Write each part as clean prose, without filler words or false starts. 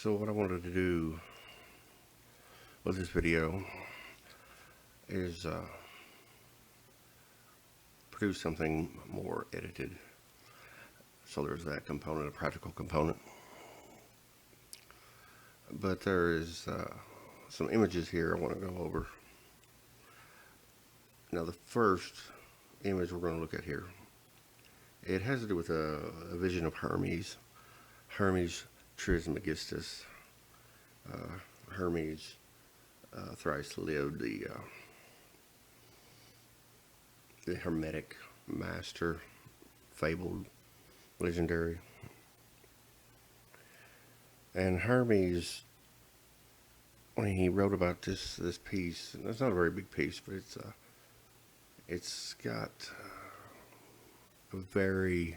So what I wanted to do with this video is produce something more edited. So there's that component, a practical component. But there is some images here I want to go over. Now the first image we're going to look at here, it has to do with a vision of Hermes Trismegistus. Hermes thrice lived, the Hermetic master, fabled, legendary. And Hermes, when he wrote about this piece, and it's not a very big piece, but it's got a very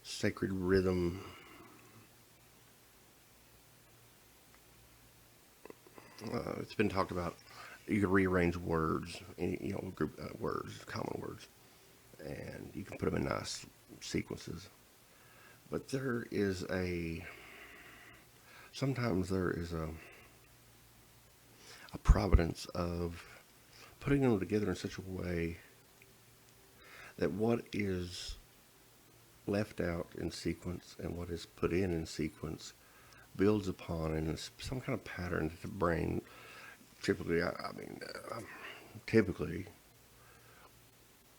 sacred rhythm. It's been talked about. You can rearrange words, group words, common words, and you can put them in nice sequences. But sometimes there is a providence of putting them together in such a way that what is left out in sequence and what is put in sequence builds upon in some kind of pattern that the brain typically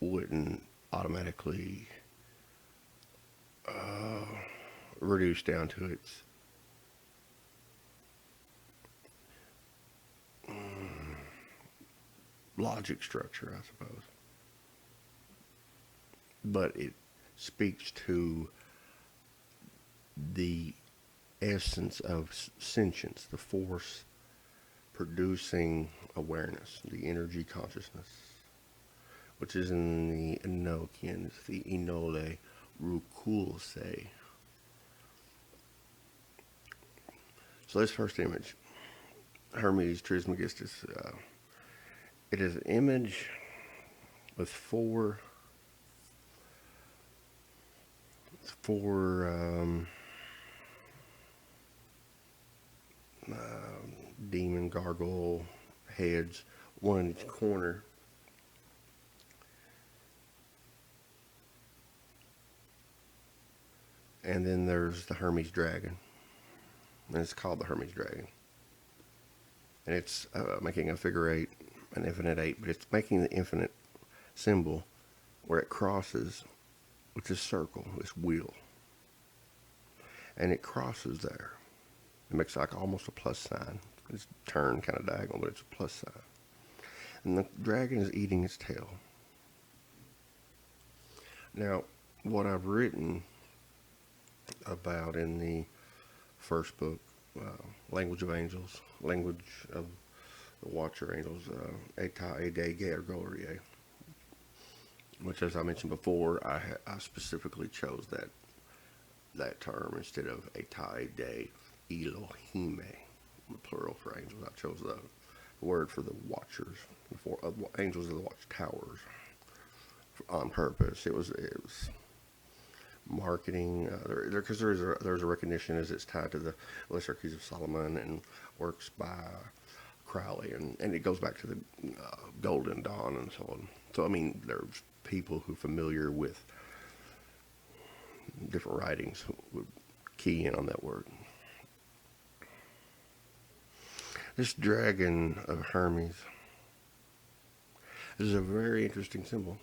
wouldn't automatically reduce down to its logic structure, I suppose. But it speaks to the essence of sentience, the force producing awareness, the energy consciousness, which is in the Enochian, it's the Enole Rukulse. So this first image, Hermes Trismegistus, it is an image with four demon gargoyle heads, one in each corner. And then there's the Hermes dragon. And it's called the Hermes dragon. And it's making a figure eight, an infinite eight, but it's making the infinite symbol where it crosses with this circle, this wheel. And it crosses there. It makes like almost a plus sign. It's turned kind of diagonal, but it's a plus sign. And the dragon is eating its tail. Now, what I've written about in the first book, Language of Angels, Language of the Watcher Angels, Eta Ede Gergorie, which, as I mentioned before, I specifically chose that term instead of Eta Ede Elohime, the plural for angels. I chose the word for the watchers, for angels of the watchtowers, on purpose. It was marketing, because there's a recognition as it's tied to the Lesser Keys of Solomon and works by Crowley, and it goes back to the Golden Dawn and so on. So I mean, there's people who are familiar with different writings who would key in on that word. This dragon of Hermes is a very interesting symbol.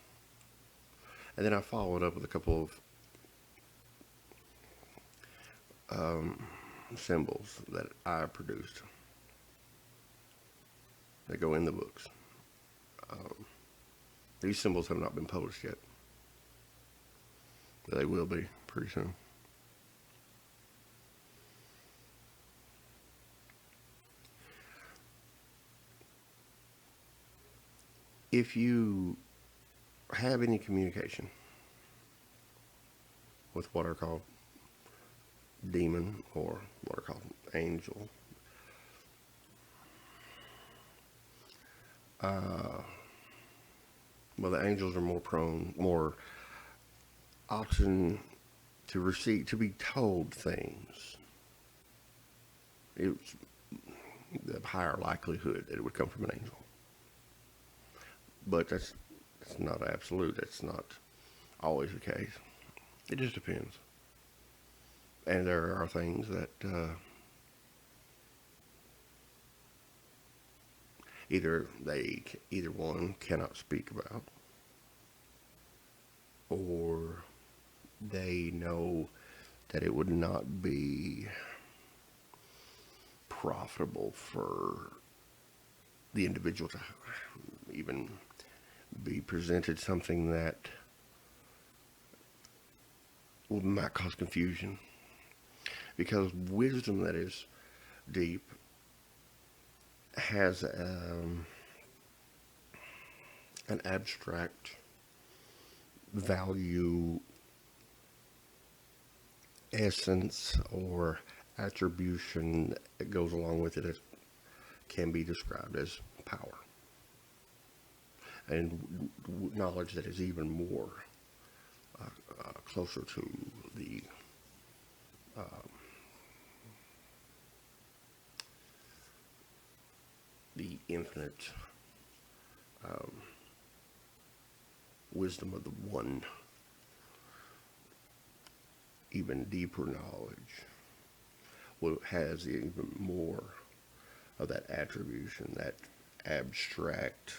And then I followed up with a couple of symbols that I produced that go in the books. These symbols have not been published yet. They will be pretty soon. If you have any communication with what are called demon or what are called angel, well, the angels are more often to be told things it's the higher likelihood that it would come from an angel. But that's not absolute. That's not always the case. It just depends. And there are things that either one cannot speak about, or they know that it would not be profitable for the individual to even be presented something that might cause confusion. Because wisdom that is deep has an abstract value, essence, or attribution that goes along with it that can be described as power. And knowledge that is even more closer to the infinite wisdom of the one. Even deeper knowledge has even more of that attribution, that abstract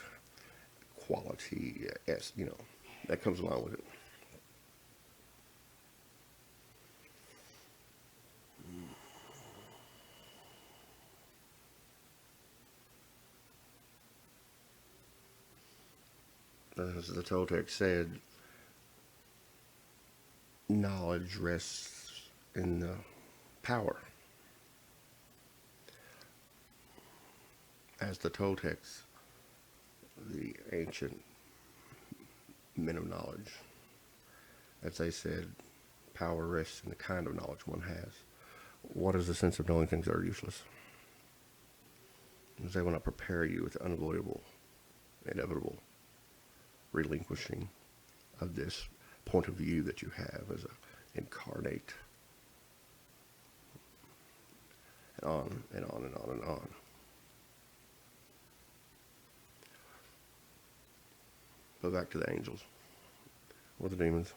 quality, that comes along with it. As the Toltec said, knowledge rests in the power. As the Toltecs, the ancient men of knowledge, as they said, power rests in the kind of knowledge one has. What is the sense of knowing things that are useless? Because they will not prepare you with the unavoidable, inevitable relinquishing of this point of view that you have as an incarnate, and on and on and on and on. But back to the angels or the demons.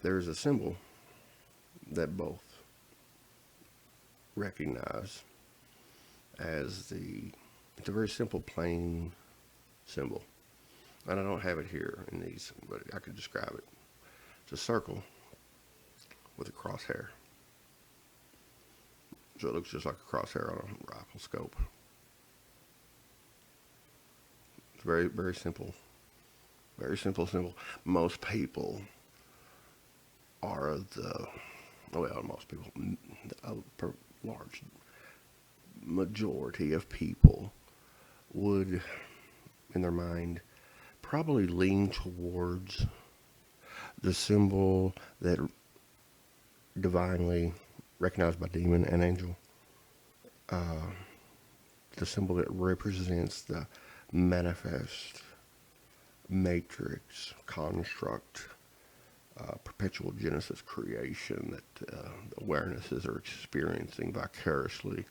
There is a symbol that both recognize as it's a very simple, plain symbol. And I don't have it here in these, but I could describe it. It's a circle with a crosshair. So it looks just like a crosshair on a rifle scope. It's very, very simple. Very simple symbol. Most people most people, a large majority of people would, in their mind, probably lean towards the symbol that divinely recognized by demon and angel, the symbol that represents the manifest matrix construct, perpetual genesis creation that the awarenesses are experiencing vicariously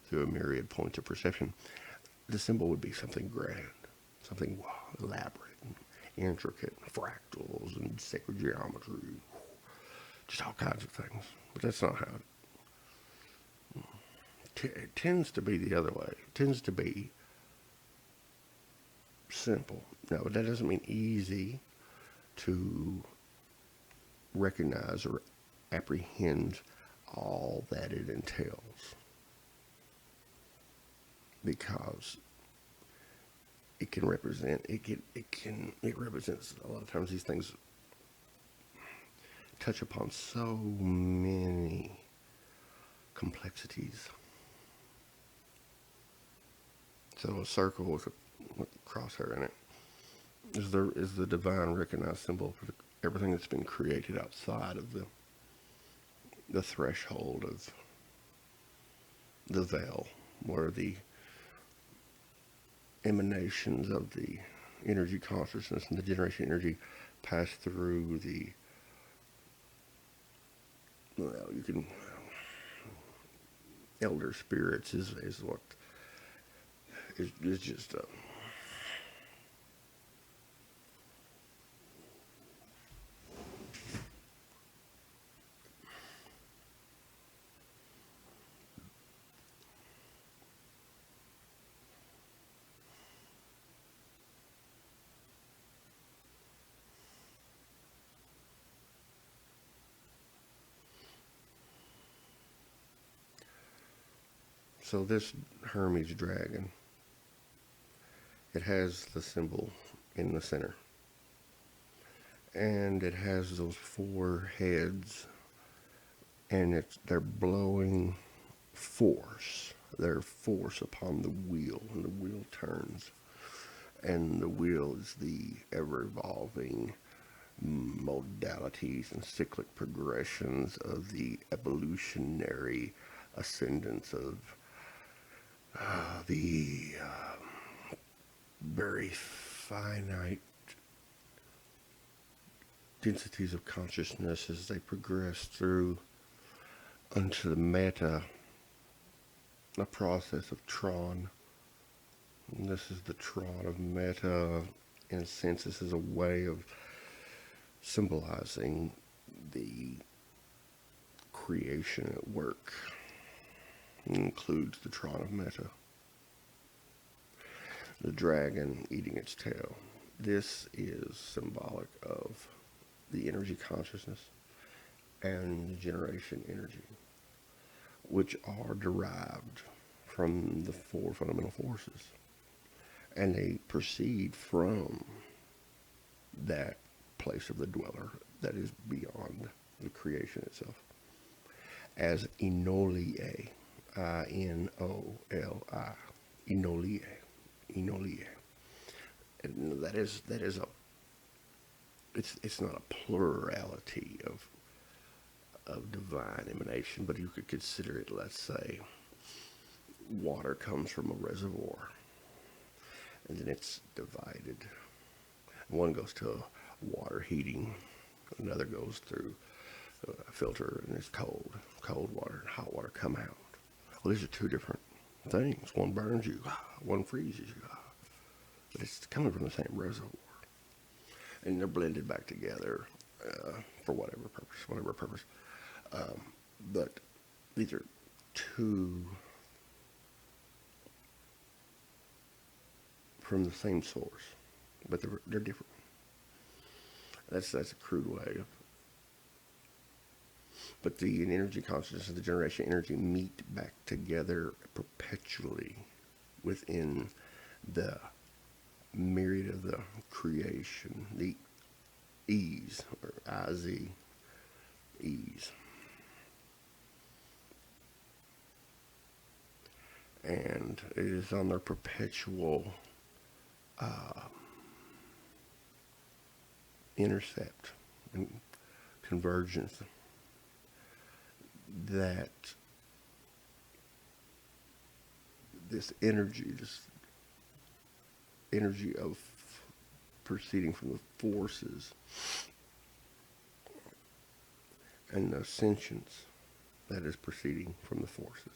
through a myriad points of perception. The symbol would be something grand, something elaborate and intricate, fractals and sacred geometry, just all kinds of things. But that's not how it tends to be the other way. It tends to be simple. Now, that doesn't mean easy to recognize or apprehend all that it entails, because it represents a lot of times these things touch upon so many complexities. So a circle with a crosshair in it is the divine recognized symbol for everything that's been created outside of the threshold of the veil, where the emanations of the energy consciousness and the generation energy pass through elder spirits is what is just so this Hermes dragon, it has the symbol in the center, and it has those four heads, and they're blowing force. They're force upon the wheel, and the wheel turns, and the wheel is the ever-evolving modalities and cyclic progressions of the evolutionary ascendance of the very finite densities of consciousness as they progress through unto the meta, a process of Tron. And this is the Tron of meta. In a sense, this is a way of symbolizing the creation at work. It includes the Tron of meta. The dragon eating its tail. This is symbolic of the energy consciousness and the generation energy, which are derived from the four fundamental forces. And they proceed from that place of the dweller that is beyond the creation itself. As Enoliae, I-N-O-L-I, Enoliae, Enoliae. And that is a, it's not a plurality of divine emanation, but you could consider it, let's say, water comes from a reservoir, and then it's divided. One goes to water heating, another goes through a filter, and it's cold. Cold water and hot water come out. Well, these are two different things. One burns you, one freezes you, but it's coming from the same reservoir, and they're blended back together for whatever purpose. But these are two from the same source, but they're different. That's a crude way of. But the energy consciousness and the generation energy meet back together perpetually within the myriad of the creation, the ease, or I-Z, ease. And it is on their perpetual intercept and convergence that this energy of proceeding from the forces and the sentience that is proceeding from the forces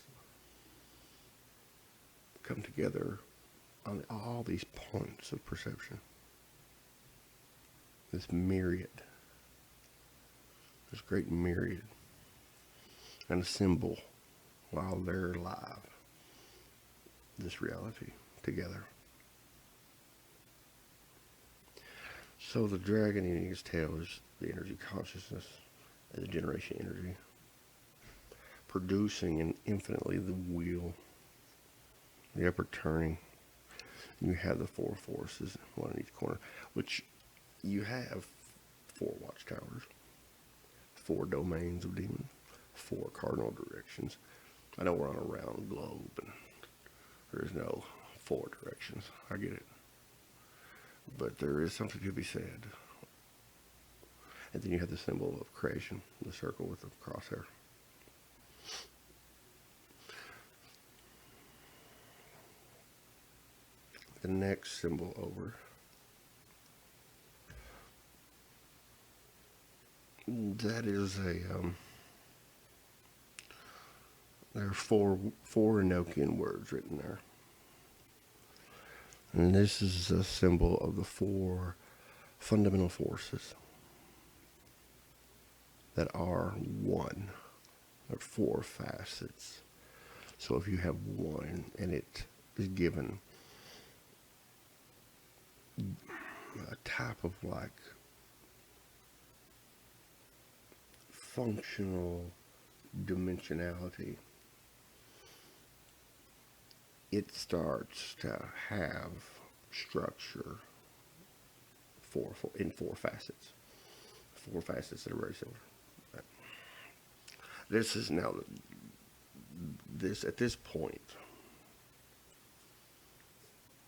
come together on all these points of perception. This myriad, this great myriad, and a symbol while they're alive, this reality together. So the dragon eating his tail is the energy consciousness and the generation energy, producing infinitely the wheel, the upper turning. You have the four forces, one in each corner, which you have 4 watchtowers, 4 domains of demons, 4 cardinal directions. I know we're on a round globe and there's no 4 directions. I get it. But there is something to be said. And then you have the symbol of creation, the circle with the crosshair. The next symbol over, that is There are four Enochian words written there. And this is a symbol of the four fundamental forces that are one. There are four facets. So if you have one and it is given a type of like functional dimensionality, it starts to have structure in four facets. Four facets that are very similar. This is now at this point,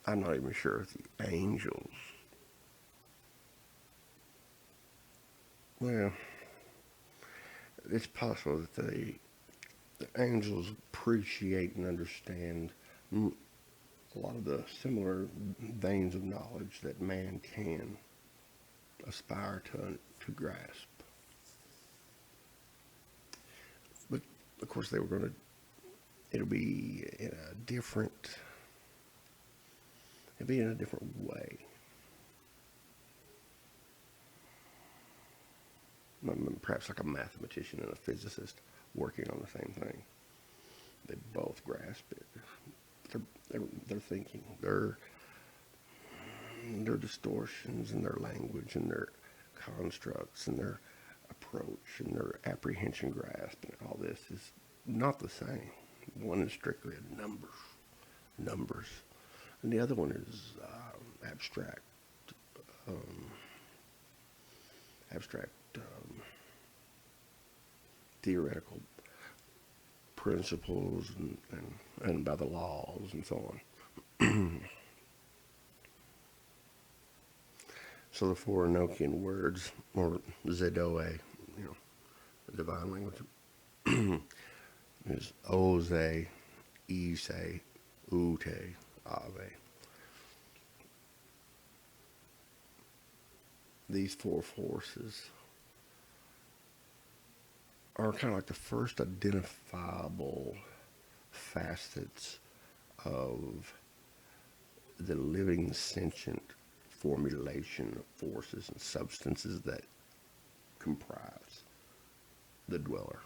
I'm not even sure if the angels, well, it's possible that the angels appreciate and understand a lot of the similar veins of knowledge that man can aspire to grasp. But of course, it'll be in a different way. Perhaps like a mathematician and a physicist working on the same thing. They both grasp it. They're thinking. Their distortions in their language and their constructs and their approach and their apprehension grasp and all this is not the same. One is strictly numbers, and the other one is abstract theoretical principles and by the laws and so on. So the four Enochian words, or Zedoe, the divine language, is Oze, Ise, Ute, Ave. These four forces are kind of like the first identifiable facets of the living sentient formulation of forces and substances that comprise the dweller,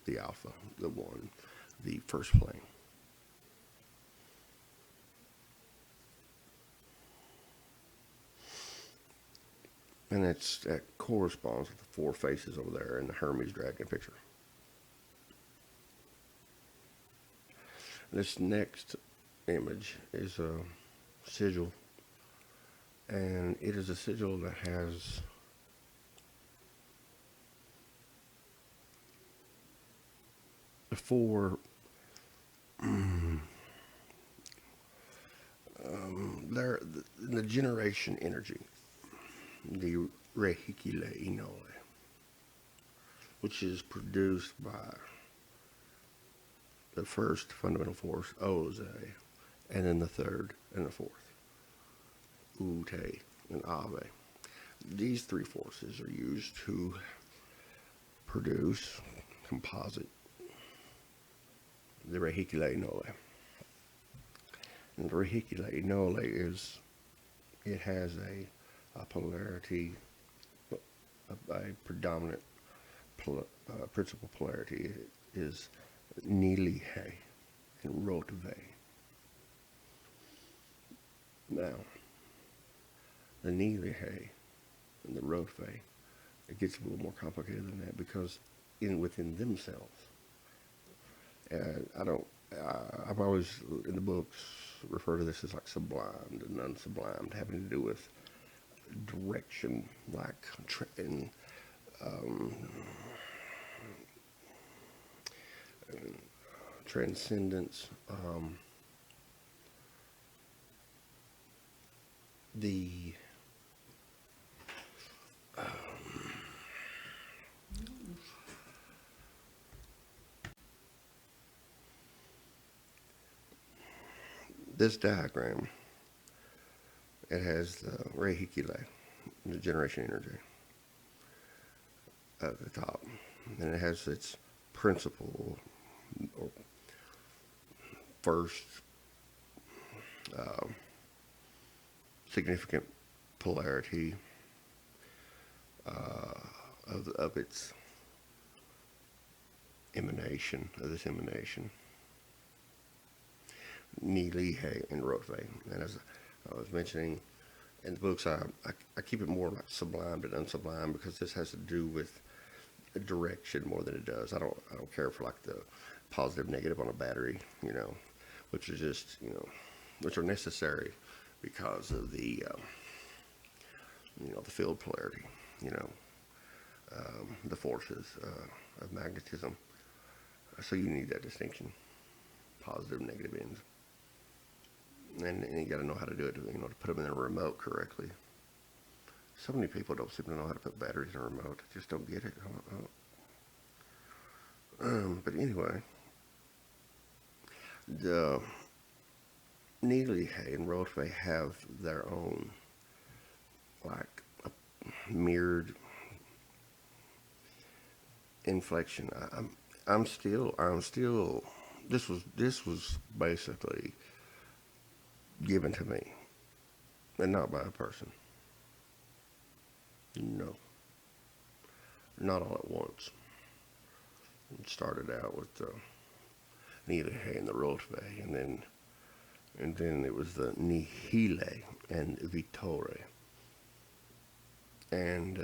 the alpha, the one, the first plane. And that corresponds with the four faces over there in the Hermes dragon picture. This next image is a sigil, and it is a sigil that has the four the generation energy, the Rehikile Inole, which is produced by the first fundamental force, Oze, and then the third and the fourth, Ute and Ave. These three forces are used to produce composite, the Rehikile Inole. And the Rehikile Inole it has a polarity, a predominant principal polarity is Nilihe and Rotve. Now, the Nilihe and the Rotve, it gets a little more complicated than that because within themselves, and I've always in the books refer to this as like sublimed and unsublimed, having to do with direction, like transcendence, the this diagram, it has the Rehikile, the generation energy, at the top. And it has its principal, or first uh, significant polarity of its emanation, of this emanation, Ni Lihe and Rotve. And as I was mentioning in the books, I keep it more like sublime than unsublime, because this has to do with direction more than it does. I don't care for like the positive, negative on a battery, which is just which are necessary because of the the field polarity, the forces of magnetism. So you need that distinction, positive, negative ends, and you got to know how to do it. To put them in a remote correctly. So many people don't seem to know how to put batteries in a remote. I just don't get it. But anyway, the Nilihe and Rotve have their own, like, a mirrored inflection. I'm still. This was basically given to me, and not by a person. No, not all at once. It started out with the Nilihe and the Rotve, and then it was the Nihile and Vittore, and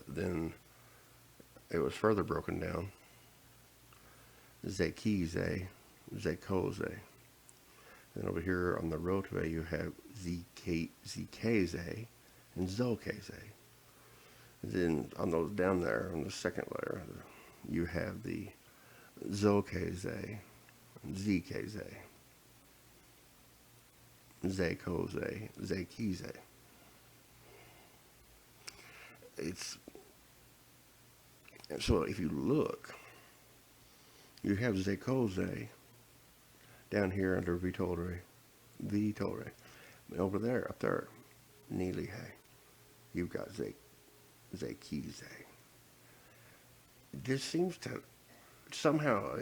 then it was further broken down. Zekize, Zekose. Then over here on the Rotve you have Zikeze and Zokeze. Then on those down there on the second layer, you have the Zokeze, Zkeze, Zekose, Zekize. It's so if you look, you have Zekose down here under Vittore, and over there, up there, Nilihe, you've got Zekize. This seems to somehow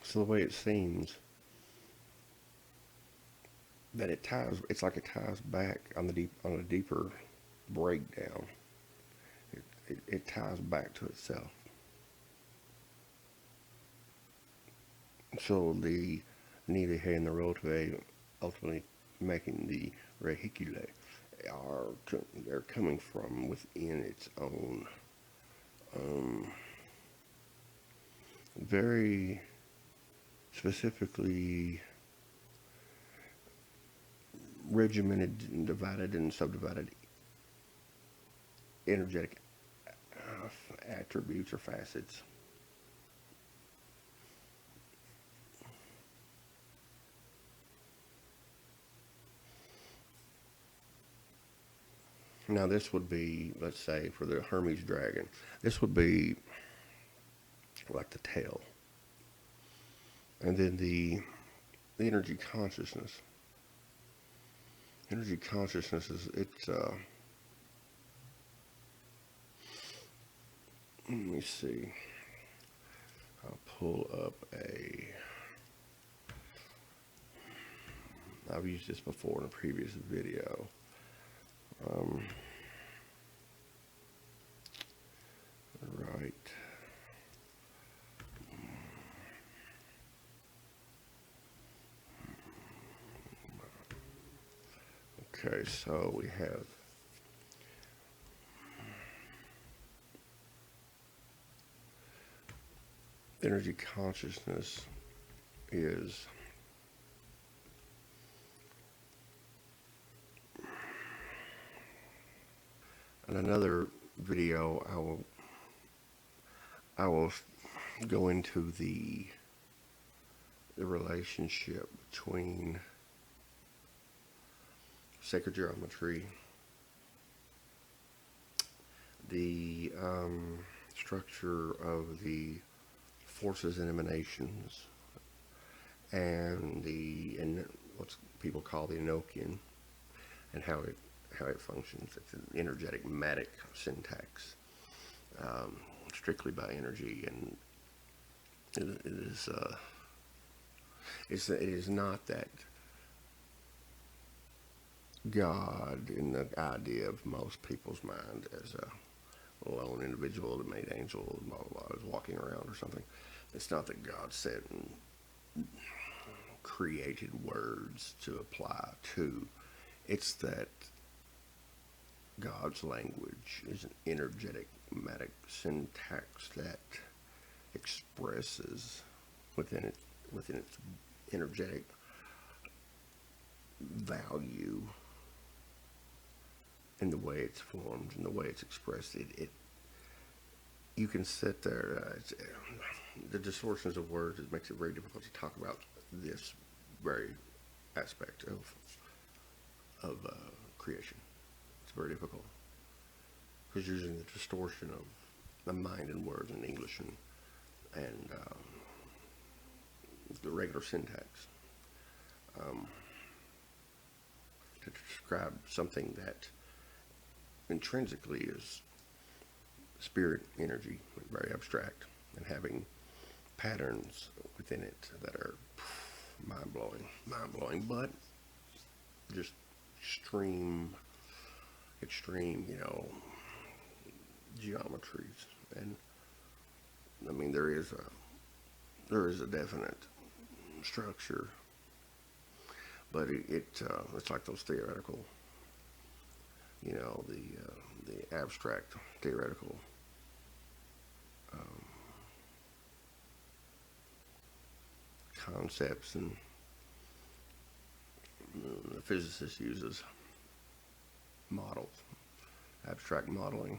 so the way it seems that it's like it ties back on a deeper breakdown. It ties back to itself. So the Nilihe and the Rotve ultimately making the Rehicule they're coming from within its own very specifically regimented and divided and subdivided energetic attributes or facets. Now this would be, let's say, for the Hermes dragon, this would be like the tail. And then the energy consciousness. Energy consciousness is, let me see. I'll pull up I've used this before in a previous video. Right. Okay, so we have energy consciousness is in another video I will go into the relationship between sacred geometry, the structure of the forces and emanations, and what people call the Enochian, and how it functions. It's an energetic matic syntax, strictly by energy, and it is not that God in the idea of most people's mind as a lone individual that made angels, blah blah blah, is walking around or something. It's not that God said and created words to apply to. It's that God's language is an energetic matic syntax that expresses within its energetic value in the way it's formed and the way it's expressed. You can sit there. The distortions of words, it makes it very difficult to talk about this very aspect of creation. It's very difficult because using the distortion of the mind and words in English and the regular syntax to describe something that intrinsically is spirit energy, very abstract, and having patterns within it that are mind-blowing, but just extreme, geometries. And I mean, there is a definite structure, but it's like those theoretical, the abstract theoretical concepts, and the physicist uses models, abstract modeling,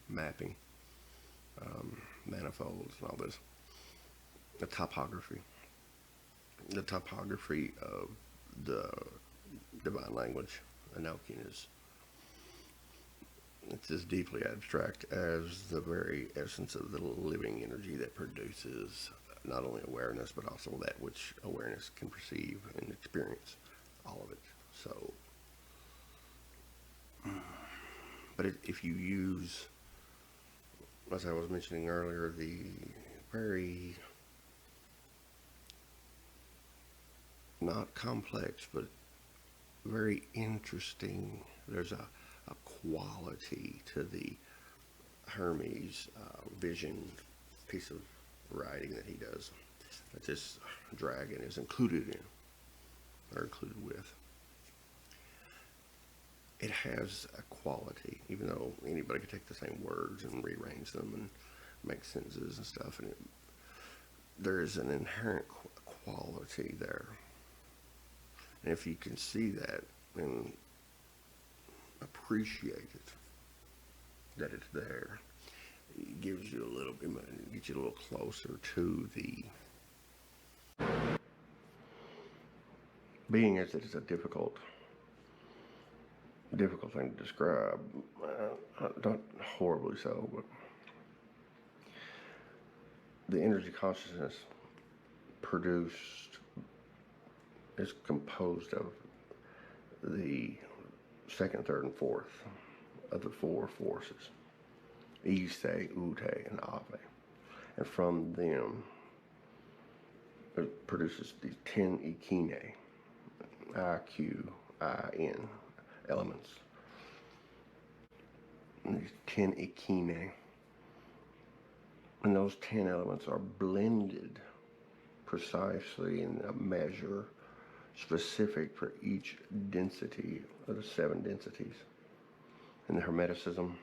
mapping, manifolds, and all this. The topography of the divine language, Enochian, it's as deeply abstract as the very essence of the living energy that produces not only awareness, but also that which awareness can perceive and experience, all of it. So, but if you use, as I was mentioning earlier, the very not complex, but very interesting, there's a quality to the Hermes vision piece of writing that he does, that this dragon is included with. It has a quality, even though anybody could take the same words and rearrange them and make sentences and stuff, and there is an inherent quality there. And if you can see that and appreciate it, that it's there, it gives you gets you a little closer to the being, as it is a difficult thing to describe, not horribly so, but the energy consciousness is composed of the second, third, and fourth of the four forces, Ise, Ute, and Ave. And from them, it produces these 10 Ikine, I-Q-I-N elements. And these 10 Ikine, and those 10 elements are blended precisely in a measure specific for each density of the 7 densities. In the Hermeticism,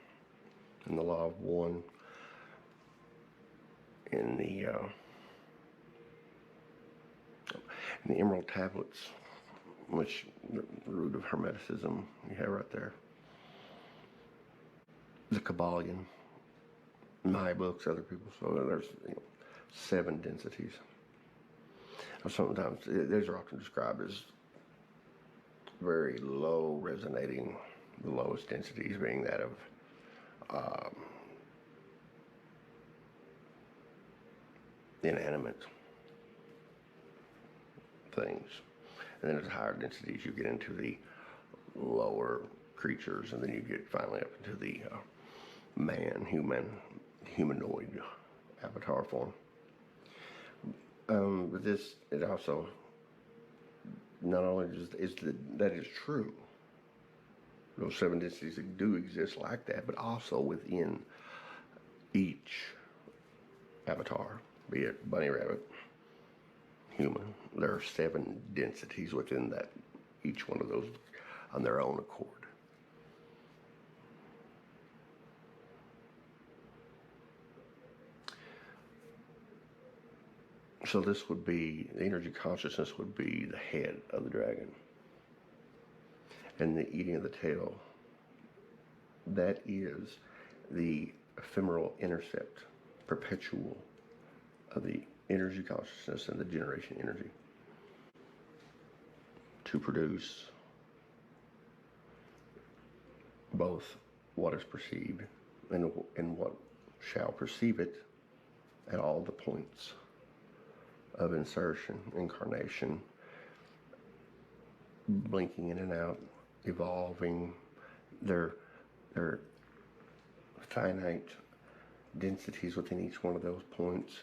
in the Law of One, in the Emerald Tablets, which the root of Hermeticism you have right there. The Kabbalion, my books, other people. So there's 7 densities. Sometimes these are often described as very low resonating, the lowest densities being that of inanimate things. And then as higher densities, you get into the lower creatures, and then you get finally up into the humanoid avatar form. But it also not only that is true. Those 7 densities that do exist like that, but also within each avatar, be it bunny, rabbit, human, there are 7 densities within that, each one of those on their own accord. So this would be, the energy consciousness would be the head of the dragon. And the eating of the tail, that is the ephemeral intercept, perpetual of the energy consciousness and the generation energy to produce both what is perceived and what shall perceive it at all the points of insertion, incarnation, blinking in and out, evolving, their finite densities within each one of those points,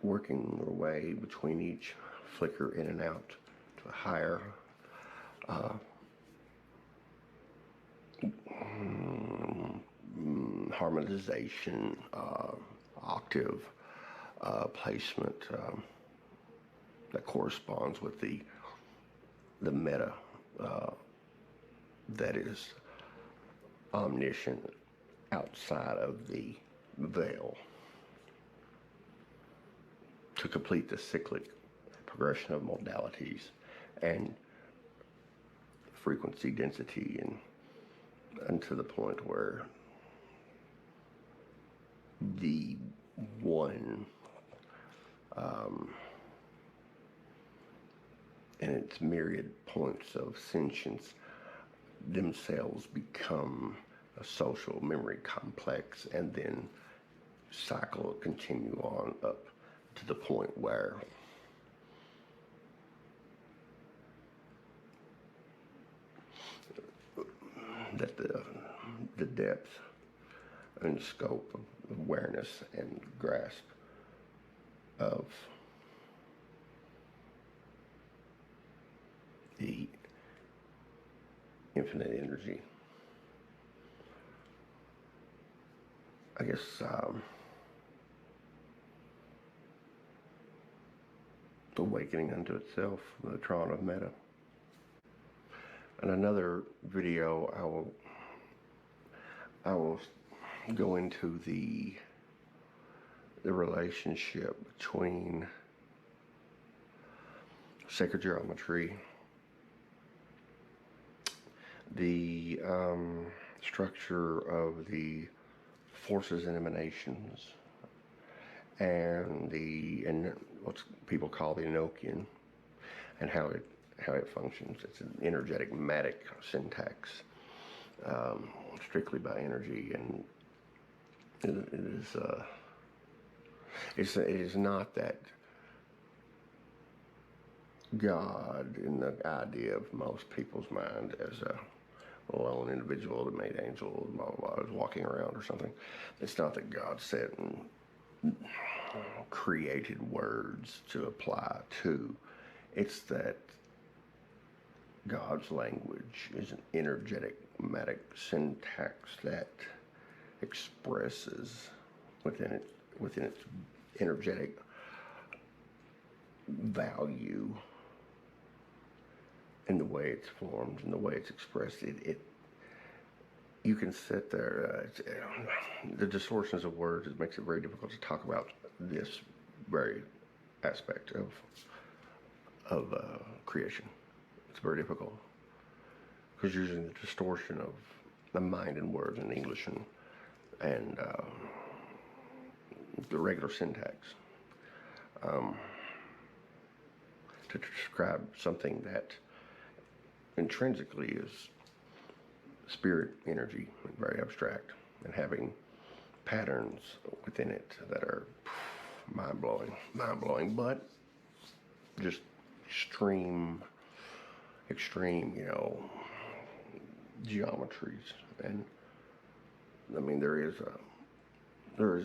working their way between each flicker in and out to a higher harmonization, octave placement that corresponds with the meta that is omniscient outside of the veil, to complete the cyclic progression of modalities and frequency density and to the point where the one and its myriad points of sentience themselves become a social memory complex, and then continue on up to the point where that the depth and scope of awareness and grasp of the infinite energy, I guess, awakening unto itself, the Tron of Meta. In another video, I will go into the relationship between sacred geometry, the structure of the forces and emanations, and what people call the Enochian, and how it functions. It's an energetic matic syntax, strictly by energy, and it is not that God in the idea of most people's mind as a lone individual that made angel, blah, blah, blah, is walking around or something. It's not that God sat and created words to apply to. It's that God's language is an energetic, matic syntax that expresses within its energetic value in the way it's formed and the way it's expressed. You can sit there. The distortions of words, it makes it very difficult to talk about this very aspect of creation. It's very difficult because using the distortion of the mind and words in English and the regular syntax to describe something that intrinsically is spirit energy, very abstract, and having patterns within it that are mind-blowing, but just extreme, geometries. And I mean, there is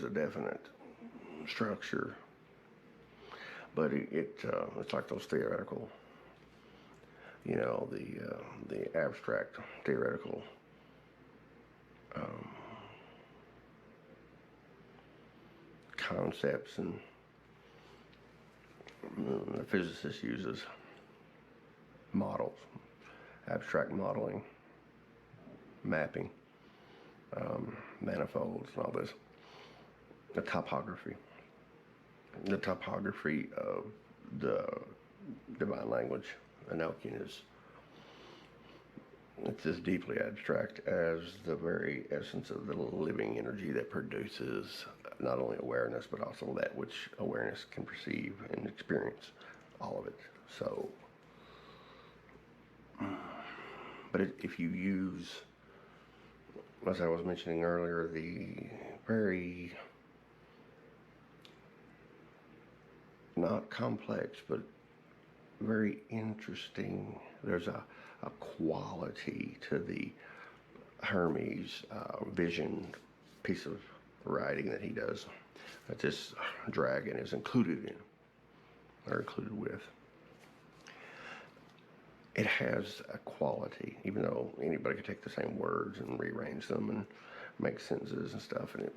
a definite structure, but it's like those theoretical, the abstract theoretical concepts, and the physicist uses models, abstract modeling, mapping, manifolds, and all this. The topography of the divine language, Enochian, it's as deeply abstract as the very essence of the living energy that produces not only awareness, but also that which awareness can perceive and experience, all of it. So, but if you use, as I was mentioning earlier, the very, not complex, but very interesting, there's a quality to the Hermes vision piece of writing that he does, that this dragon is included with. It has a quality, even though anybody could take the same words and rearrange them and make sentences and stuff, and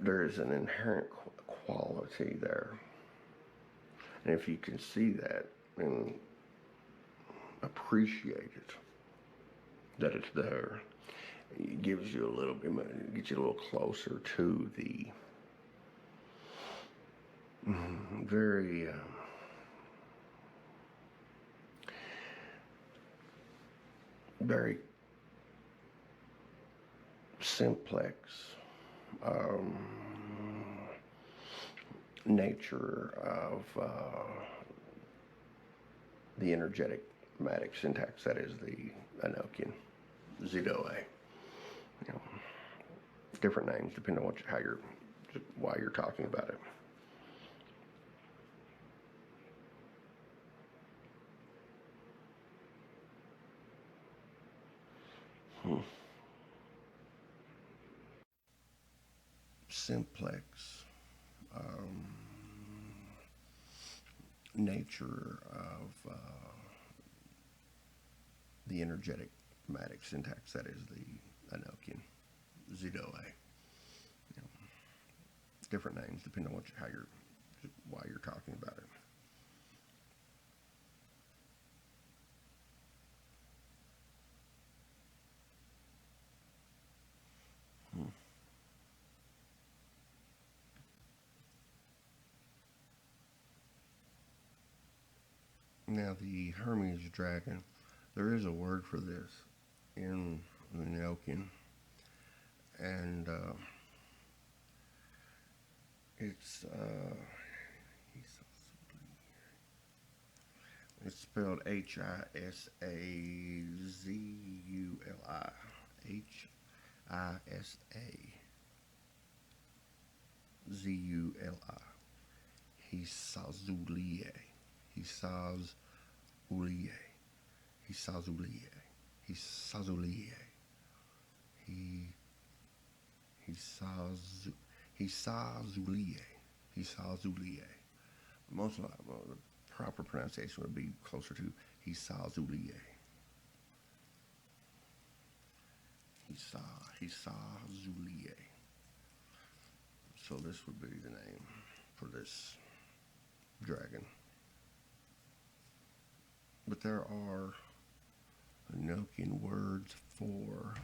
there is an inherent quality there. And if you can see that and appreciate it, that it's there, it gives you it gets you a little closer to the very very simplex nature of the energetic matic syntax that is the Enochian, Zidoe. Different names depending on why you're talking about it. Simplex nature of the energetic matic syntax that is the Enochian, Zidoe. Different names depending on why you're talking about it. Now, the Hermes dragon, there is a word for this in the Enochian, and it's spelled Hisazuli. Hisazuli. Hisazulie. Hisazulie. Hisazulie. Hisazulie. Hisazulie. Hisazulie. Most of the proper pronunciation would be closer to Hisazulie. Hisazulie. So this would be the name for this dragon. But there are Enochian words for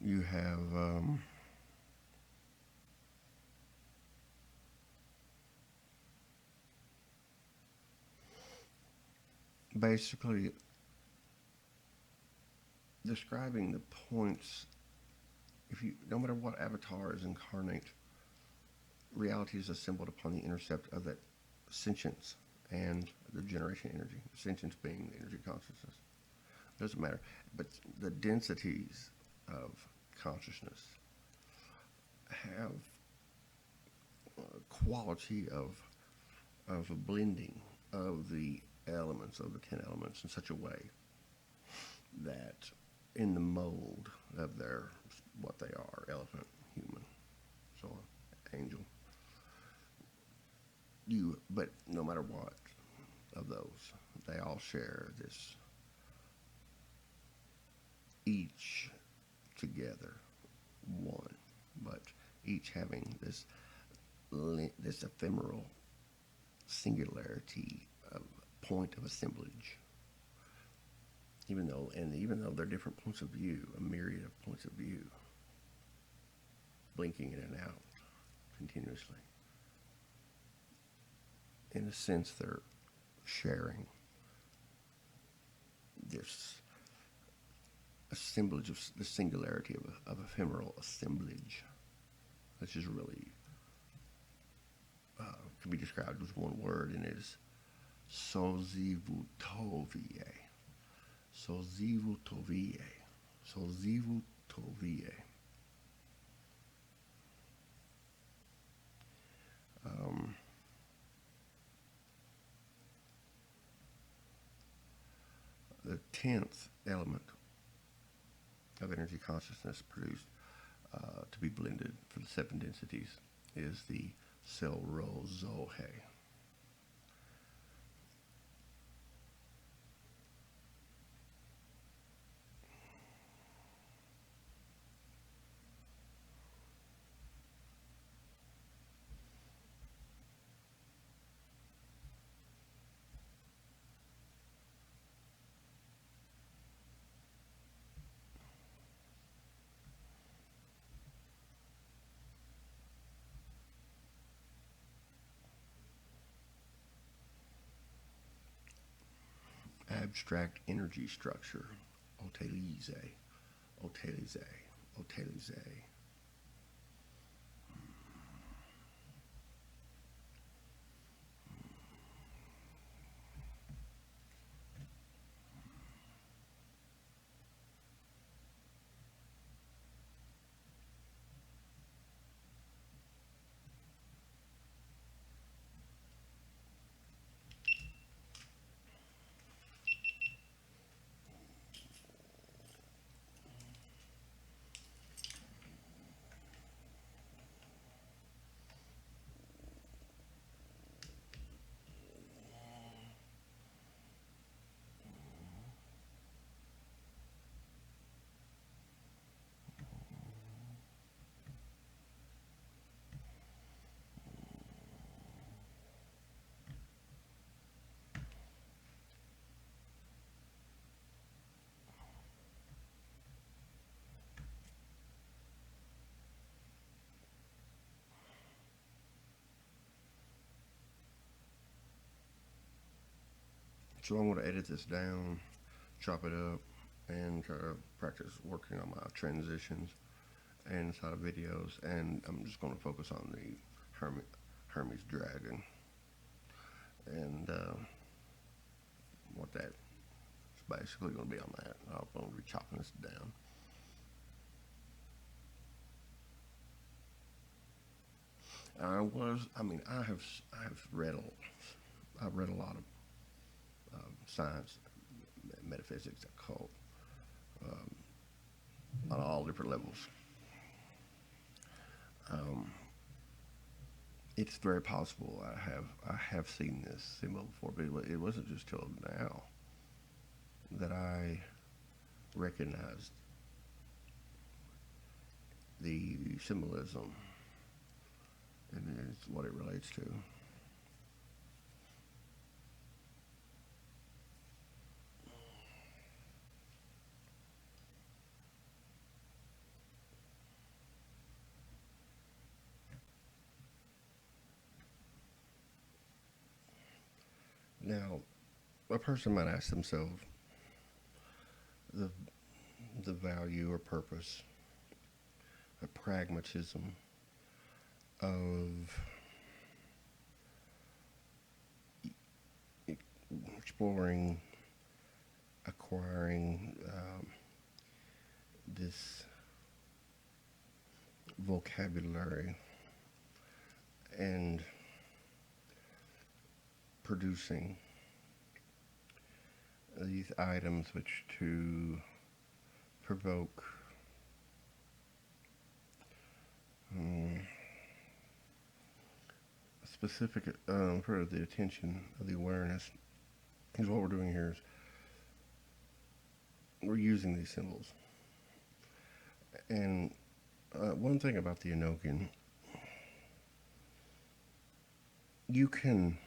you have basically describing the points. If you, no matter what avatar is incarnate, reality is assembled upon the intercept of that sentience and the generation energy. Sentience being the energy consciousness. Doesn't matter, but the densities of consciousness have a quality of a blending of the elements of the 10 elements in such a way that in the mold of their what they are, elephant, human, so on, angel, but no matter what of those, they all share this, each together one, but each having this ephemeral singularity of point of assemblage. Even though they're different points of view, a myriad of points of view, blinking in and out continuously. In a sense, they're sharing this assemblage of the singularity of ephemeral assemblage, which is really can be described with one word, and it is sozivutovie. Sozivutovie. Sozivutovie. The 10th element of energy consciousness produced to be blended for the 7 densities is the Selrozohe. Abstract energy structure, Otelize, Otelize, Otelize. So I'm going to edit this down, chop it up, and try to practice working on my transitions and inside of videos. And I'm just going to focus on the Hermes Dragon and what that is basically going to be on that. I'm going to be chopping this down. I've read a lot of science, metaphysics, occult, on all different levels. It's very possible I have seen this symbol before, but it wasn't just till now that I recognized the symbolism and it's what it relates to. Now, a person might ask themselves the the value or purpose, the pragmatism of exploring, acquiring this vocabulary and producing these items which to provoke specific for the attention of the awareness. Because what we're doing here is we're using these symbols. And one thing about the Enochian, you can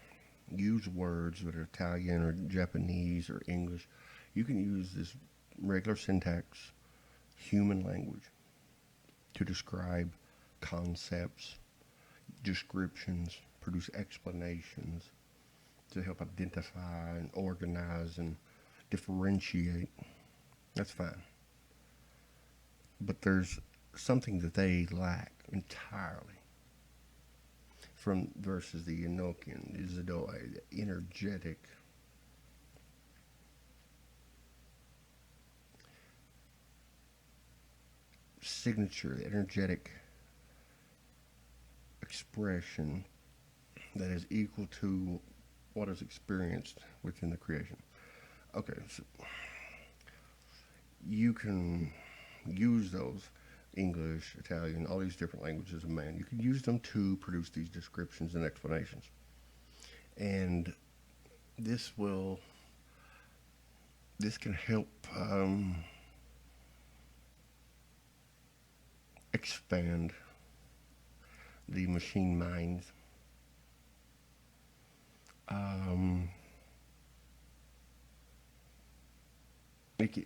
use words that are Italian or Japanese or English. You can use this regular syntax, human language, to describe concepts, descriptions, produce explanations, to help identify and organize and differentiate. That's fine. But there's something that they lack entirely from versus the Enochian is the energetic signature, energetic expression that is equal to what is experienced within the creation. Okay, so you can use those English, Italian, all these different languages of man. You can use them to produce these descriptions and explanations. And this can help expand the machine minds.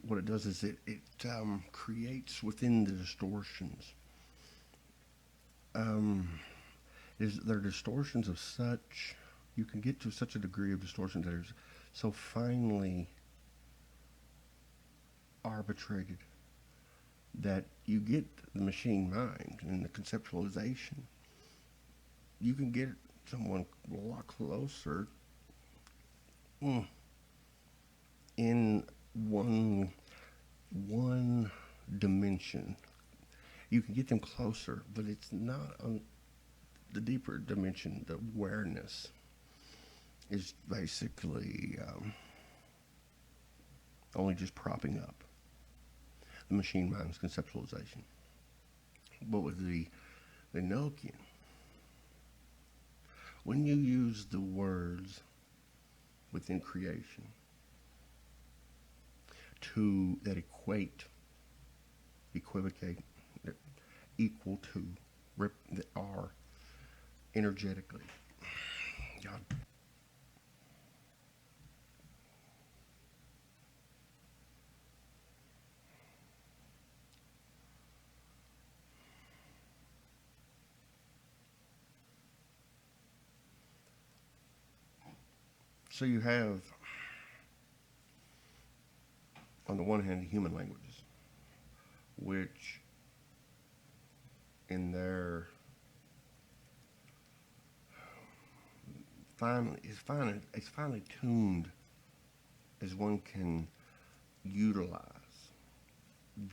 What it does is it creates within the distortions. There are distortions of such, you can get to such a degree of distortion that is so finely arbitrated that you get the machine mind and the conceptualization. You can get someone a lot closer in one dimension. You can get them closer, but it's not on the deeper dimension. The awareness is basically only just propping up the machine mind's conceptualization. But with the Enochian, when you use the words within creation that equivocate, that equal to, that are energetically, God. So you have, on the one hand, the human languages, which in their it's finely tuned as one can utilize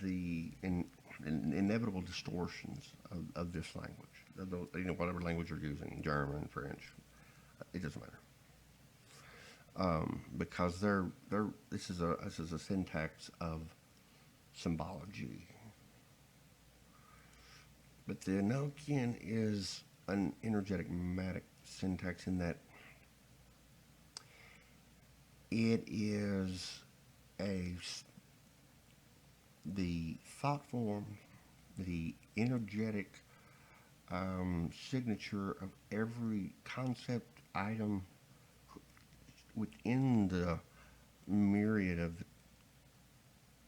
the inevitable distortions of this language, whatever language you're using, German, French, it doesn't matter. Because this is a syntax of symbology. But the Enochian is an energetic matic syntax in that it is the thought form, the energetic signature of every concept, item within the myriad of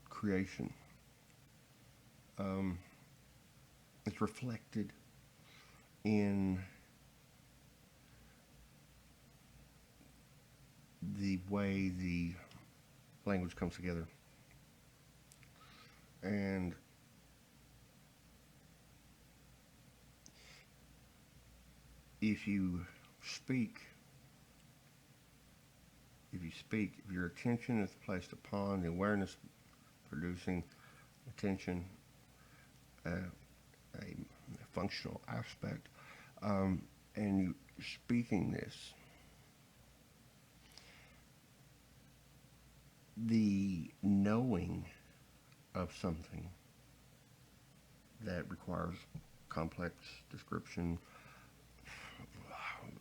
creation. It's reflected in the way the language comes together. And if you speak, if your attention is placed upon the awareness producing attention, a functional aspect, and you speaking this, the knowing of something that requires complex description,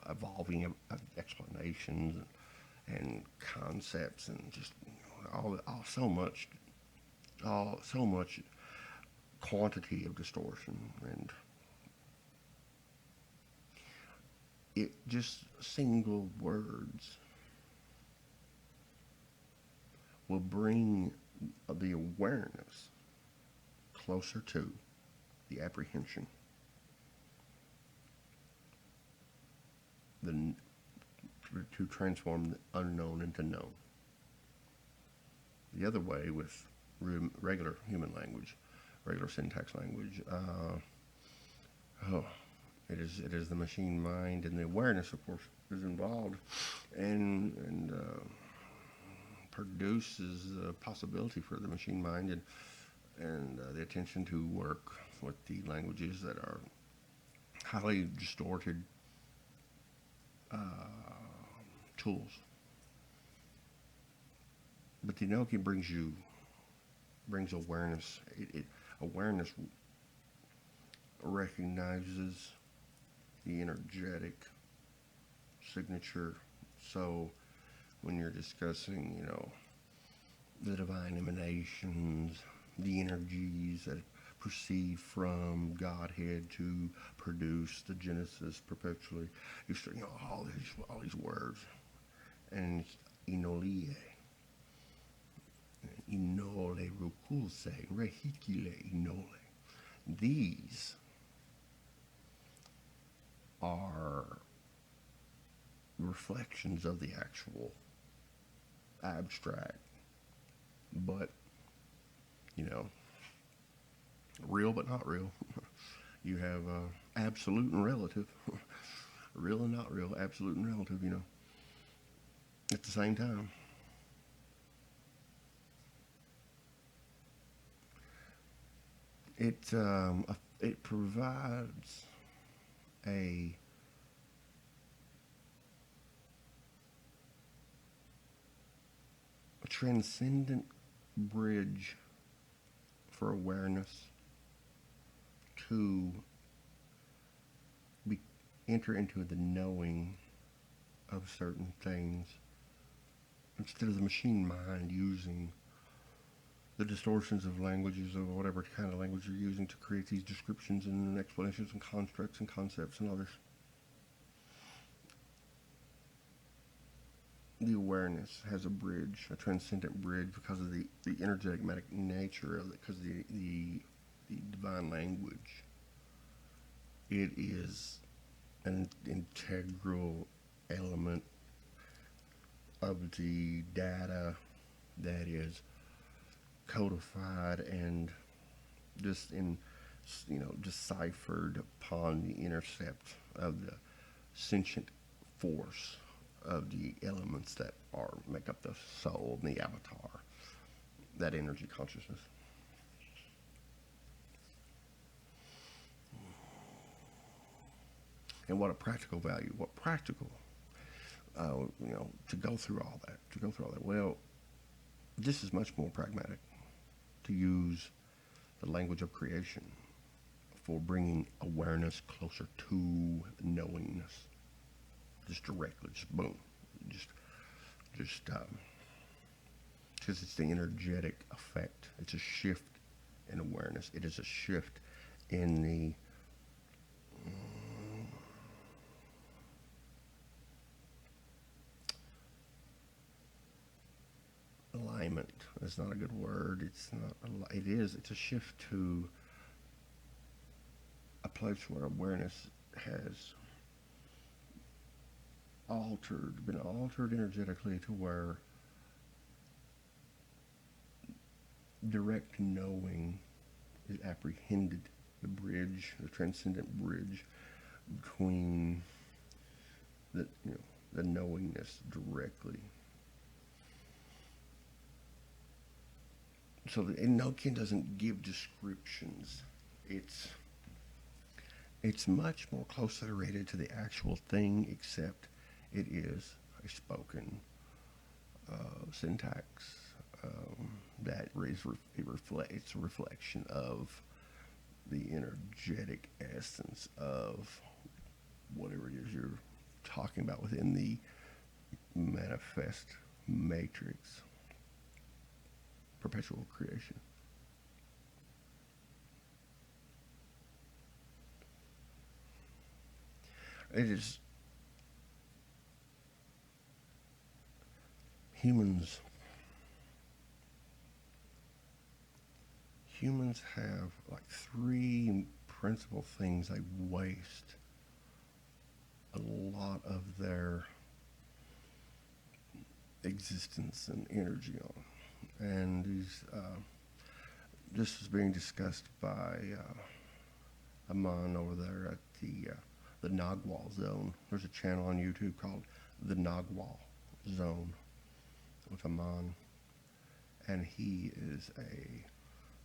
evolving explanations and concepts, and just so much quantity of distortion, and it just single words will bring the awareness closer to the apprehension, to transform the unknown into known. The other way, with regular human language, regular syntax language, it is the machine mind, and the awareness, of course, is involved, and produces the possibility for the machine mind and the attention to work with the languages that are highly distorted tools. But the Enochian brings awareness. Awareness recognizes the energetic signature. So when you're discussing, the divine emanations, the energies that proceed from Godhead to produce the Genesis perpetually, you start, all these words, and inolie, inole rukulse, rehikile inole. These are reflections of the actual abstract, but real but not real. You have absolute and relative, real and not real, absolute and relative, at the same time. It provides a transcendent bridge for awareness to enter into the knowing of certain things, instead of the machine mind using the distortions of languages, or whatever kind of language you're using, to create these descriptions and explanations and constructs and concepts and others. The awareness has a bridge, a transcendent bridge, because of the energetic nature of it, because of the divine language. It is an integral element of the data that is codified and deciphered upon the intercept of the sentient force of the elements that make up the soul and the avatar, that energy consciousness. And what a practical value, to go through all that. Well, this is much more pragmatic, to use the language of creation for bringing awareness closer to knowingness. Just directly, just boom, because it's the energetic effect. It's a shift in awareness. It is a shift in the alignment. That's not a good word. It's not. It is. It's a shift to a place where awareness has been altered energetically to where direct knowing is apprehended. The bridge, the transcendent bridge between the knowingness directly. So the Enochian doesn't give descriptions. It's it's much more closely related to the actual thing, except it is a spoken syntax that it's a reflection of the energetic essence of whatever it is you're talking about within the manifest matrix, perpetual creation. It is humans. Humans have like three principal things they waste a lot of their existence and energy on. And this is being discussed by Aman over there at the Nagwal Zone. There's a channel on YouTube called the Nagwal Zone with Aman, and he is a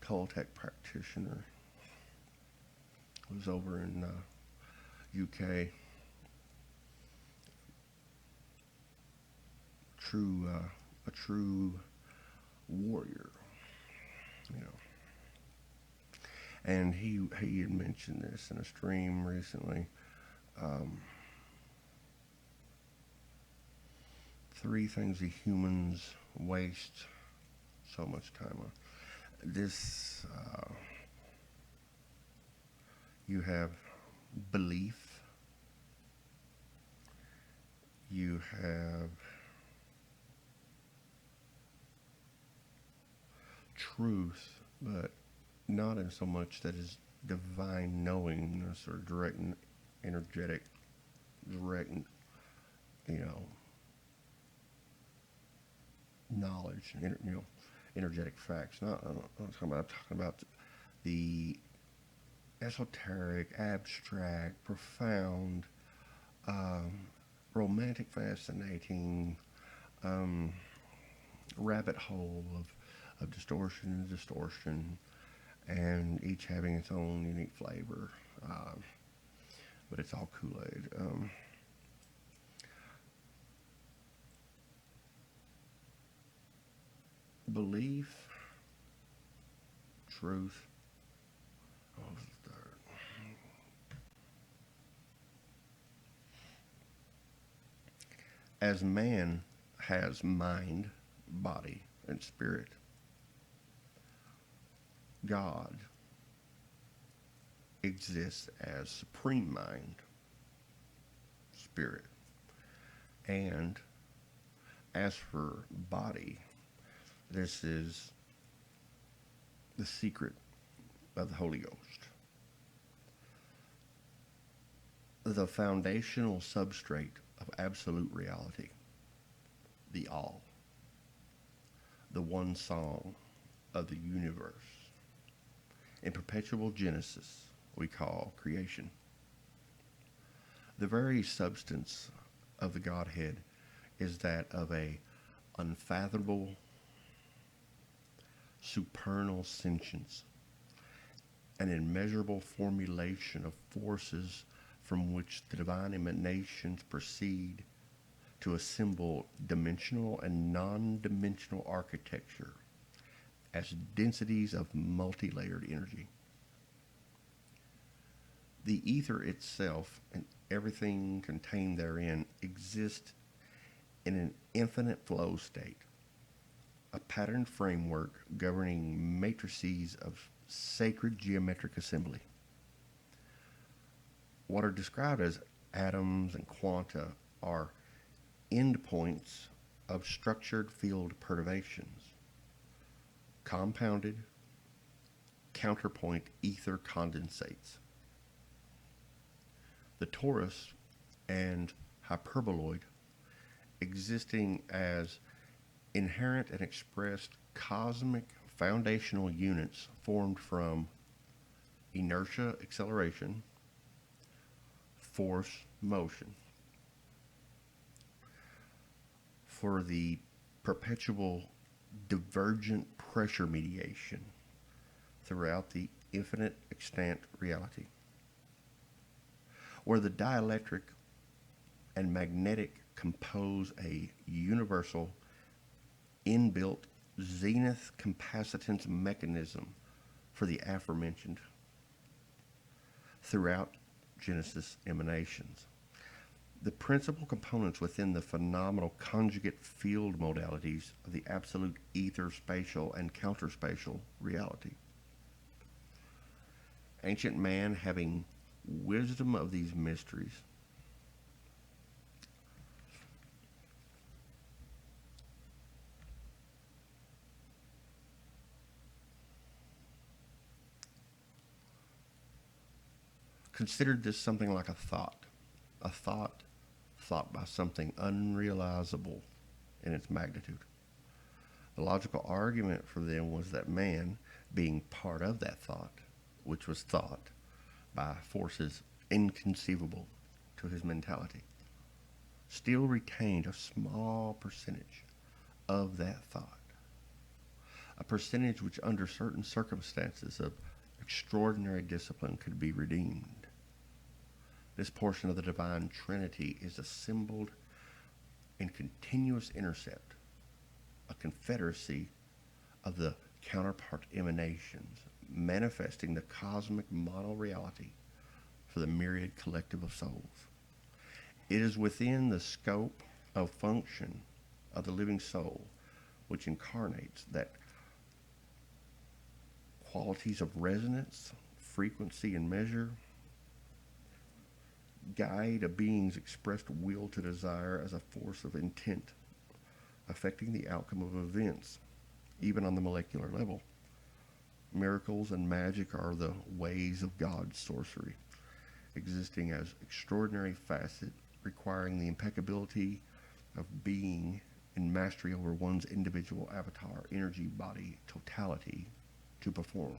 Toltec practitioner who's over in UK. A true warrior, you know. And he had mentioned this in a stream recently. Three things that humans waste so much time on. This you have belief, you have truth, but not in so much that is divine knowingness or direct energetic, direct, knowledge, energetic facts. I'm talking about the esoteric, abstract, profound, romantic, fascinating rabbit hole of distortion, and each having its own unique flavor. But it's all Kool-Aid. Belief, truth. As man has mind, body, and spirit, God exists as supreme mind, spirit. And as for body, this is the secret of the Holy Ghost. The foundational substrate of absolute reality, the all, the one song of the universe. In perpetual Genesis, we call creation. The very substance of the Godhead is that of a unfathomable, supernal sentience, an immeasurable formulation of forces from which the divine emanations proceed to assemble dimensional and non-dimensional architecture as densities of multi-layered energy. The ether itself and everything contained therein exist in an infinite flow state, a patterned framework governing matrices of sacred geometric assembly. What are described as atoms and quanta are endpoints of structured field perturbations, compounded counterpoint ether condensates. The torus and hyperboloid existing as inherent and expressed cosmic foundational units formed from inertia, acceleration, force, motion, for the perpetual divergent pressure mediation throughout the infinite extant reality, where the dielectric and magnetic compose a universal inbuilt zenith capacitance mechanism for the aforementioned throughout Genesis emanations. The principal components within the phenomenal conjugate field modalities of the absolute ether spatial and counterspatial reality. Ancient man, having wisdom of these mysteries, considered this something like a thought by something unrealizable in its magnitude. The logical argument for them was that man, being part of that thought, which was thought by forces inconceivable to his mentality, still retained a small percentage of that thought. A percentage which, under certain circumstances of extraordinary discipline, could be redeemed. This portion of the divine Trinity is assembled in continuous intercept, a confederacy of the counterpart emanations, manifesting the cosmic mono-reality for the myriad collective of souls. It is within the scope of function of the living soul which incarnates that qualities of resonance, frequency, and measure guide a being's expressed will to desire as a force of intent, affecting the outcome of events, even on the molecular level. Miracles and magic are the ways of God's sorcery, existing as extraordinary facet, requiring the impeccability of being and mastery over one's individual avatar, energy, body, totality to perform.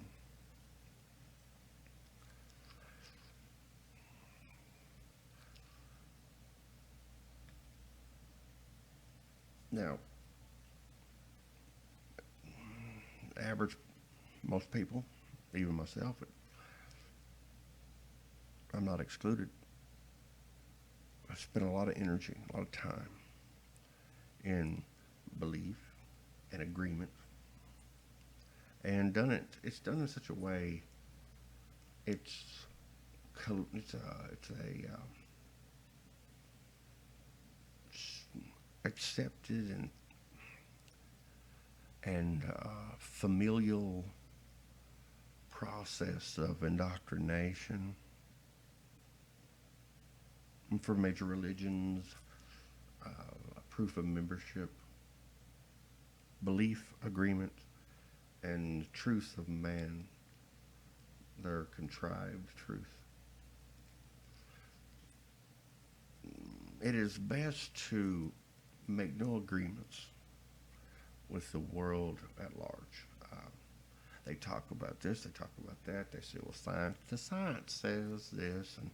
Now, average, most people, even myself, I'm not excluded, I spent a lot of energy, a lot of time in belief and agreement, and it's done in such a way, it's accepted and familial process of indoctrination for major religions, proof of membership, belief, agreement, and truth of man, their contrived truth. It is best to make no agreements with the world at large. They talk about this, they talk about that, they say, well, the science says this, and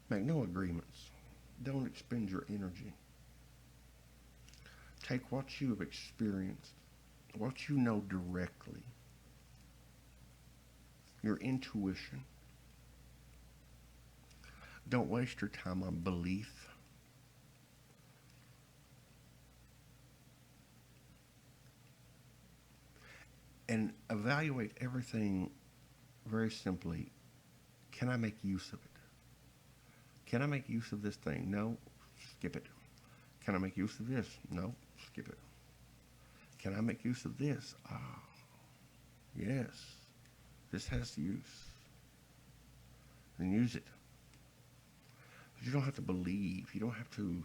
make no agreements. Don't expend your energy. Take what you have experienced, what you know directly, your intuition. Don't waste your time on belief. And evaluate everything very simply. Can I make use of it? Can I make use of this thing? No, skip it. Can I make use of this? No, skip it. Can I make use of this? Yes, this has use. Then use it. But you don't have to believe. You don't have to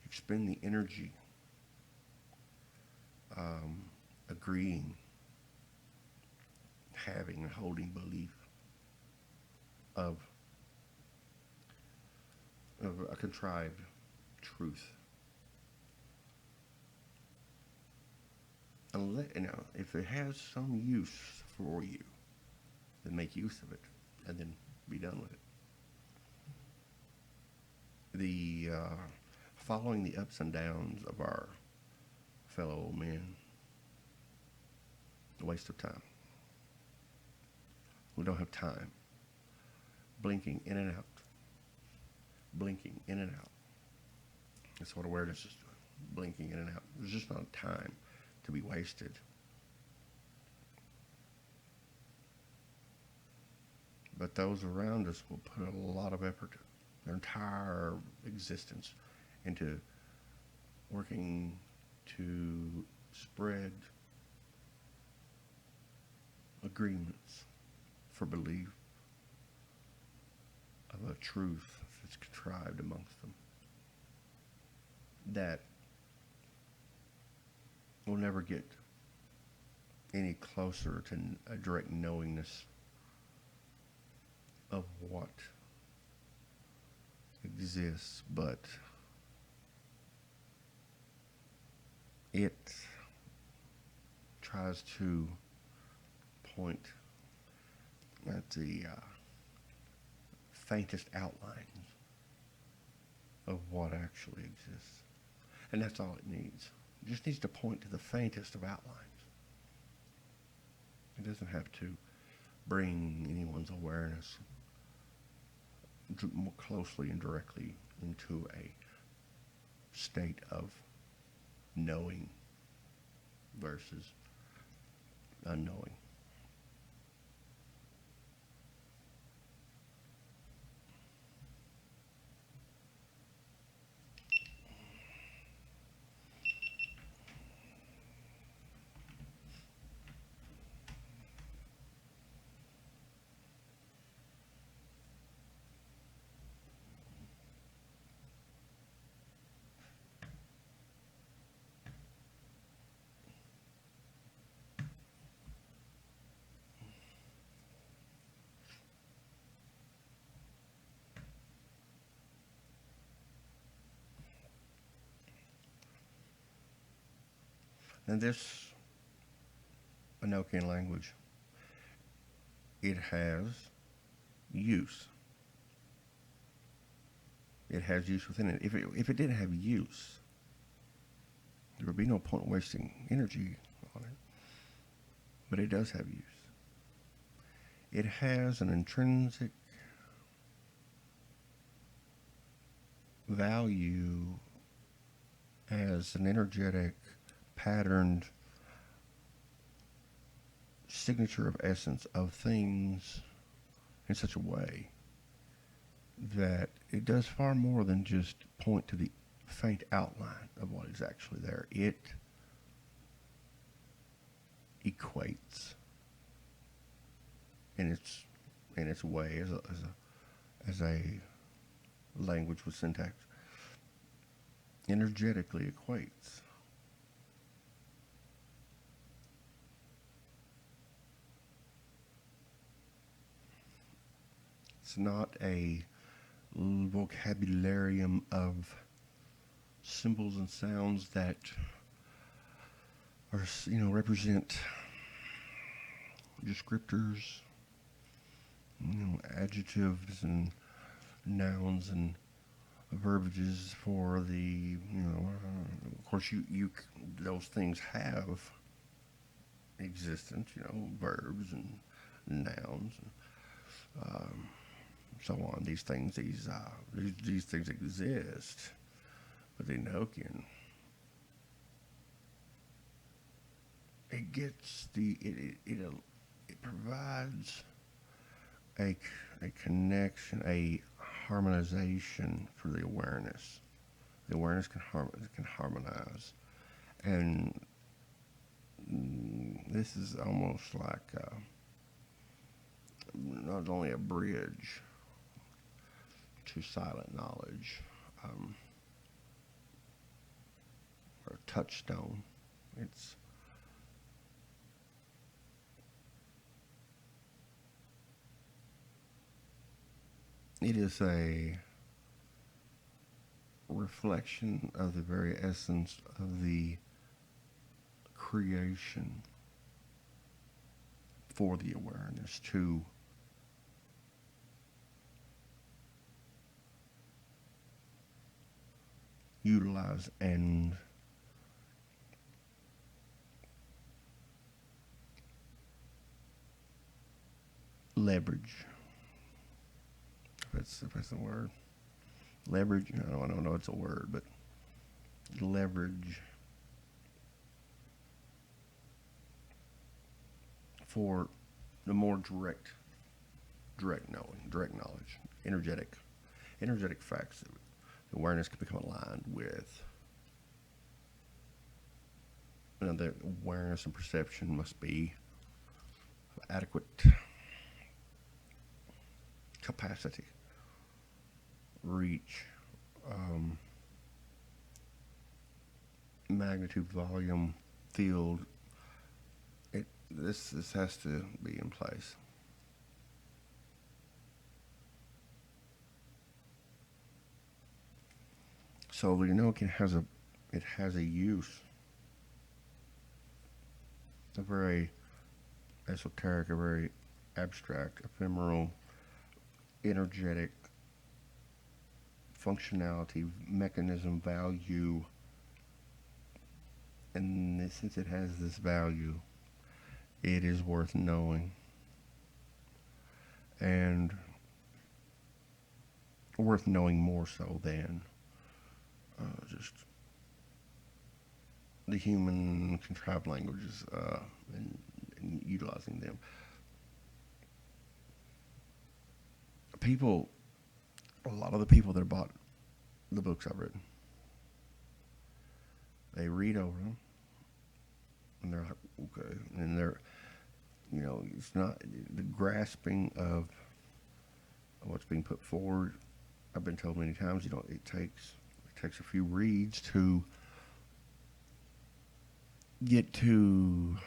expend the energy agreeing, having, and holding belief of of a contrived truth. Unless, if it has some use for you, then make use of it, and then be done with it. The following the ups and downs of our fellow men, a waste of time. We don't have time. Blinking in and out. Blinking in and out. That's what awareness is doing. Blinking in and out. There's just not time to be wasted. But those around us will put a lot of effort, their entire existence, into working to spread agreements for belief of a truth that's contrived amongst them that will never get any closer to a direct knowingness of what exists, but it tries to point at the faintest outlines of what actually exists. And that's all it needs. It just needs to point to the faintest of outlines. It doesn't have to bring anyone's awareness more closely and directly into a state of knowing versus unknowing. And this Enochian language, it has use. It has use within it. If it didn't have use, there would be no point in wasting energy on it. But it does have use. It has an intrinsic value as an energetic, patterned signature of essence of things in such a way that it does far more than just point to the faint outline of what is actually there. It equates in its way as a language with syntax, energetically equates. It's not a vocabularium of symbols and sounds that are, represent descriptors, adjectives and nouns and verbiages for the, of course you those things have existence, verbs and nouns and so on. These things exist, but the Enochian, it provides a connection, a harmonization for the awareness. The awareness can harmonize, and this is almost like not only a bridge to silent knowledge, or a touchstone. It is a reflection of the very essence of the creation for the awareness to utilize and leverage. If that's the word. Leverage, I don't know it's a word, but leverage for the more direct knowing, direct knowledge, energetic facts. The awareness can become aligned with. The awareness and perception must be of adequate capacity, reach, magnitude, volume, field. This has to be in place. So the Enochian has a use, a very esoteric, a very abstract, ephemeral, energetic functionality, mechanism, value, and since it has this value, it is worth knowing, and worth knowing more so than just the human contrived languages and utilizing them. A lot of the people that bought the books I've written, they read over them, and they're like, okay, and they're, it's not the grasping of what's being put forward. I've been told many times, it takes a few reads to get to,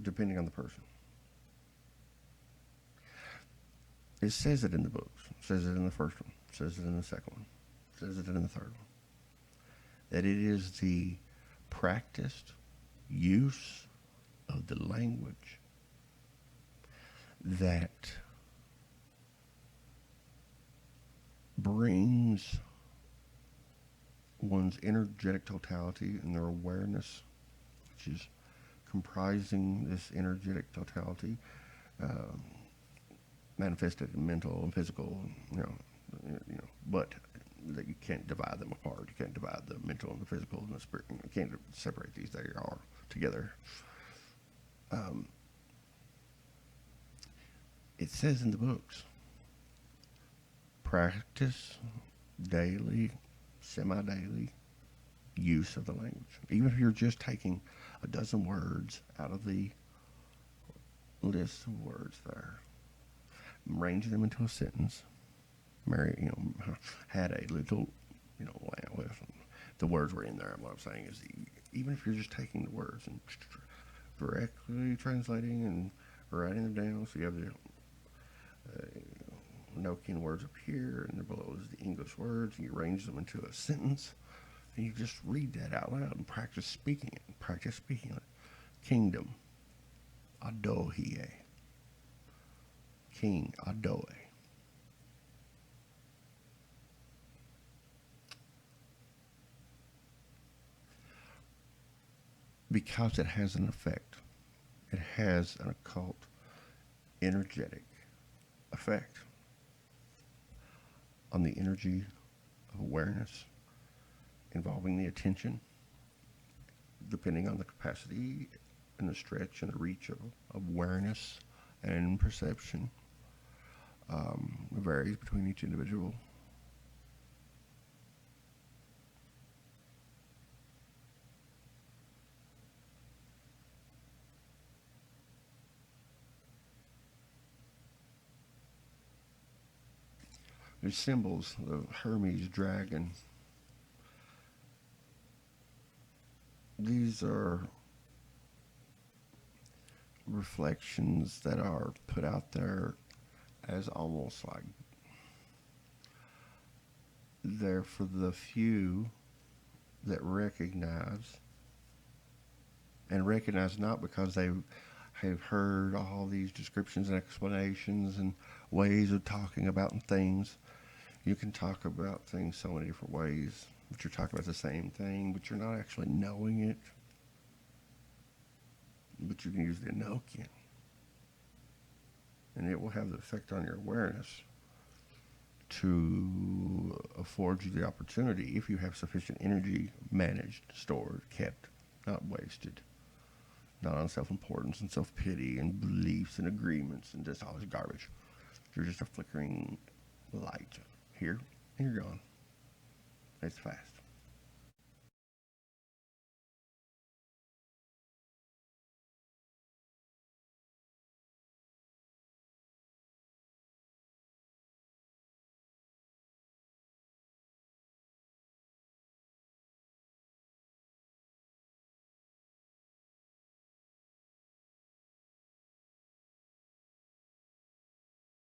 depending on the person. It says it in the books. It says it in the first one. It says it in the second one. It says it in the third one. That it is the practiced use of the language that brings one's energetic totality and their awareness, which is comprising this energetic totality, manifested in mental and physical, but that you can't divide them apart. You can't divide the mental and the physical and the spirit. You can't separate these. They are together. It says in the books, practice daily, semi-daily use of the language. Even if you're just taking a dozen words out of the list of words there, arrange them into a sentence. Mary, had a little, lamb. The words were in there. What I'm saying is, even if you're just taking the words and directly translating and writing them down, so you have the Enochian words up here, and below is the English words, and you arrange them into a sentence, and you just read that out loud and practice speaking it. Kingdom, Adohie. King, Adoe. Because it has an effect. It has an occult, energetic effect on the energy of awareness involving the attention, depending on the capacity and the stretch and the reach of awareness and perception. It varies between each individual. The symbols, the Hermes dragon, these are reflections that are put out there as almost like they're for the few that recognize, and recognize not because they have heard all these descriptions and explanations and ways of talking about things. You can talk about things so many different ways, but you're talking about the same thing, but you're not actually knowing it. But you can use the Enochian, and it will have the effect on your awareness to afford you the opportunity, if you have sufficient energy managed, stored, kept, not wasted, not on self-importance and self-pity and beliefs and agreements and just all this garbage. You're just a flickering light here, and you're gone. It's fast.